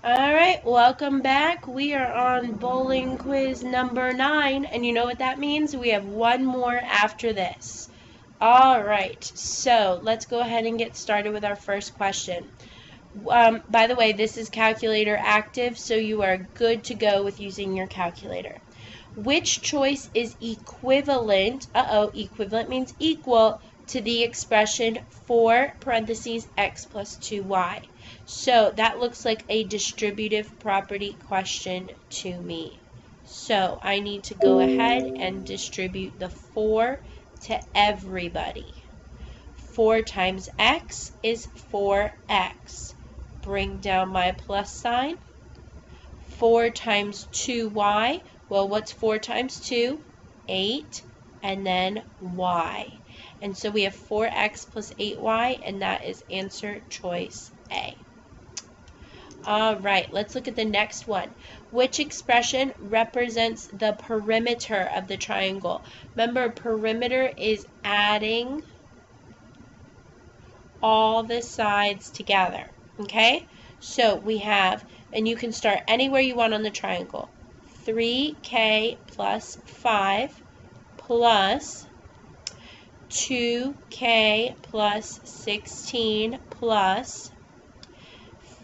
Alright, welcome back. We are on bowling quiz number 9, and you know what that means? We have one more after this. Alright, so let's go ahead and get started with our first question. By the way, this is calculator active, so you are good to go with using your calculator. Which choice is equivalent, equivalent means equal, to the expression 4 parentheses x plus 2y? So that looks like a distributive property question to me. So I need to go ahead and distribute the 4 to everybody. 4 times x is 4x. Bring down my plus sign. 4 times 2y, well, what's 4 times 2? 8, and then y. And so we have 4x plus 8y, and that is answer choice A. Alright, let's look at the next one. Which expression represents the perimeter of the triangle? Remember, perimeter is adding all the sides together. Okay? So we have, and you can start anywhere you want on the triangle, 3k plus 5 plus 2k plus 16 plus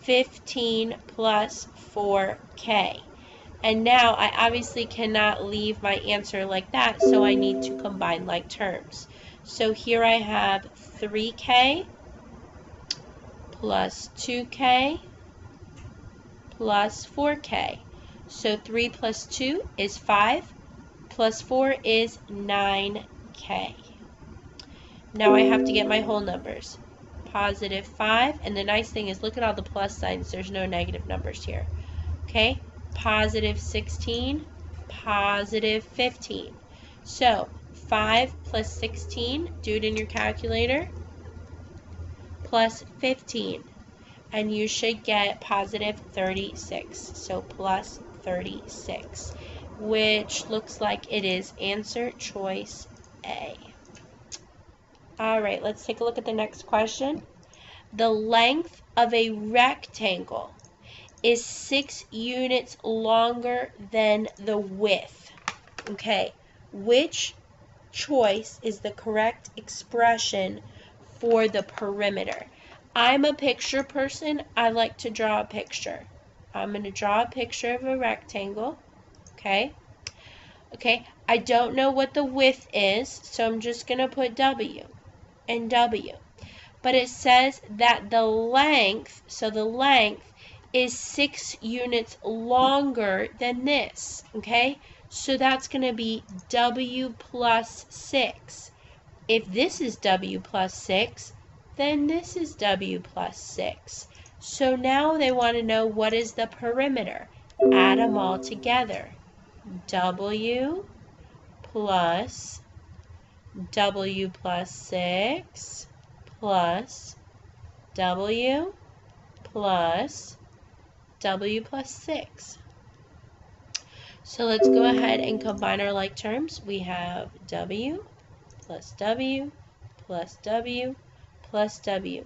15 plus 4k. And now I obviously cannot leave my answer like that, so I need to combine like terms. So here I have 3k plus 2k plus 4k. So 3 plus 2 is 5, plus 4 is 9k. Now I have to get my whole numbers. Positive 5, and the nice thing is look at all the plus signs. There's no negative numbers here. Okay, positive 16, positive 15. So 5 plus 16, do it in your calculator, plus 15, and you should get positive 36. So plus 36, which looks like it is answer choice A. Alright, let's take a look at the next question. The length of a rectangle is 6 units longer than the width. Okay, which choice is the correct expression for the perimeter? I'm a picture person. I like to draw a picture. I'm going to draw a picture of a rectangle. Okay. Okay, I don't know what the width is, so I'm just going to put W and W. But it says that the length, so the length is 6 units longer than this, okay? So that's going to be W plus 6. If this is W plus 6, then this is W plus 6. So now they want to know what is the perimeter. Add them all together. W plus W plus 6 plus W plus W plus 6. So let's go ahead and combine our like terms. We have W plus W plus W plus W.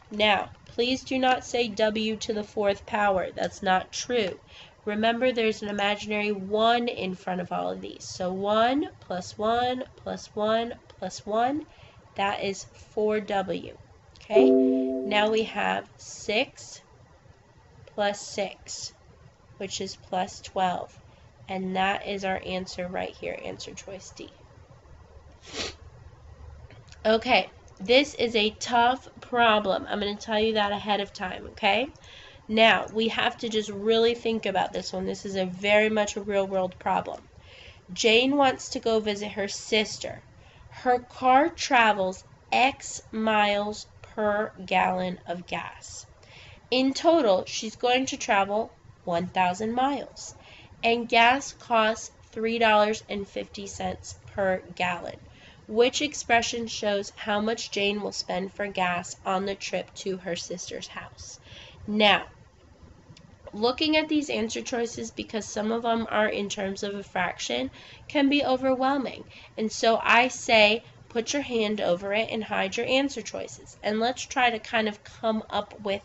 Now, please do not say W to the 4th power. That's not true. Remember, there's an imaginary 1 in front of all of these. So 1 plus 1 plus 1 plus 1, that is 4W. Okay? Now we have 6 plus 6, which is plus 12. And that is our answer right here, answer choice D. Okay, this is a tough problem. I'm going to tell you that ahead of time, okay? Now, we have to just really think about this one. This is very much a real-world problem. Jane wants to go visit her sister. Her car travels X miles per gallon of gas. In total, she's going to travel 1,000 miles. And gas costs $3.50 per gallon. Which expression shows how much Jane will spend for gas on the trip to her sister's house? Now, looking at these answer choices, because some of them are in terms of a fraction, can be overwhelming. And so I say put your hand over it and hide your answer choices. And let's try to kind of come up with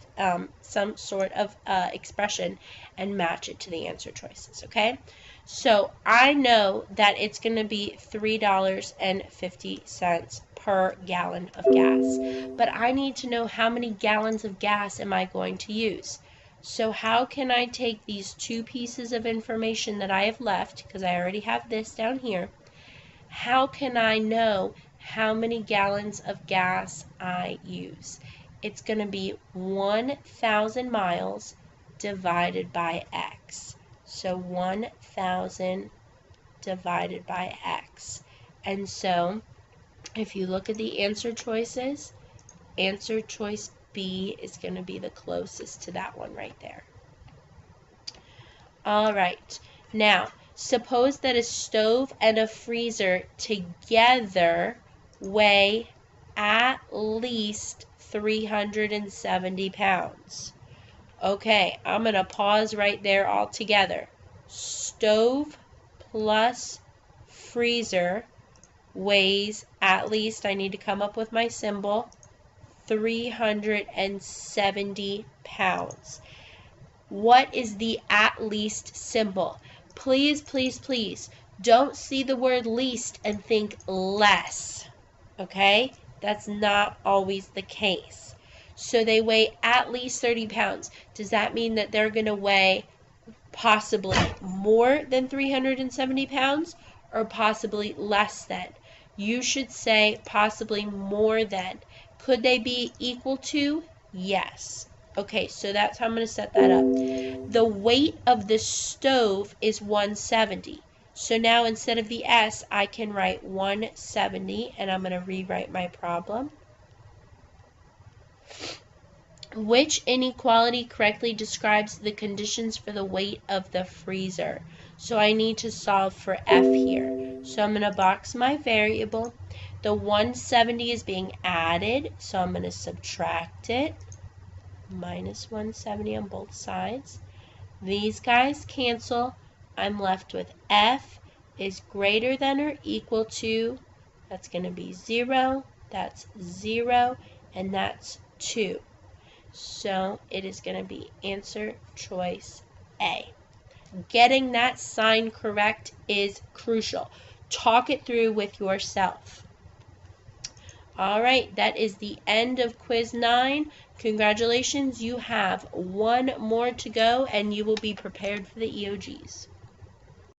some sort of expression and match it to the answer choices, okay? So I know that it's going to be $3.50 per gallon of gas, but I need to know how many gallons of gas am I going to use. So how can I take these two pieces of information that I have left, because I already have this down here, how can I know how many gallons of gas I use? It's going to be 1,000 miles divided by X. So 1,000 divided by X. And so if you look at the answer choices, answer choice B is going to be the closest to that one right there. All right. Now, suppose that a stove and a freezer together weigh at least 370 pounds. Okay, I'm going to pause right there altogether. Stove plus freezer weighs at least, I need to come up with my symbol, 370 pounds. What is the at least symbol? Please, please, please, don't see the word least and think less, okay? That's not always the case. So they weigh at least 30 pounds. Does that mean that they're going to weigh possibly more than 370 pounds or possibly less than? You should say possibly more than. Could they be equal to? Yes. Okay, so that's how I'm going to set that up. The weight of the stove is 170. So now instead of the S, I can write 170, and I'm going to rewrite my problem. Which inequality correctly describes the conditions for the weight of the freezer? So I need to solve for F here. So I'm going to box my variable. The 170 is being added, so I'm going to subtract it. Minus 170 on both sides. These guys cancel. I'm left with F is greater than or equal to, that's going to be 0, that's 0, and that's 2. So it is going to be answer choice A. Getting that sign correct is crucial. Talk it through with yourself. All right, that is the end of quiz 9. Congratulations, you have one more to go and you will be prepared for the EOGs.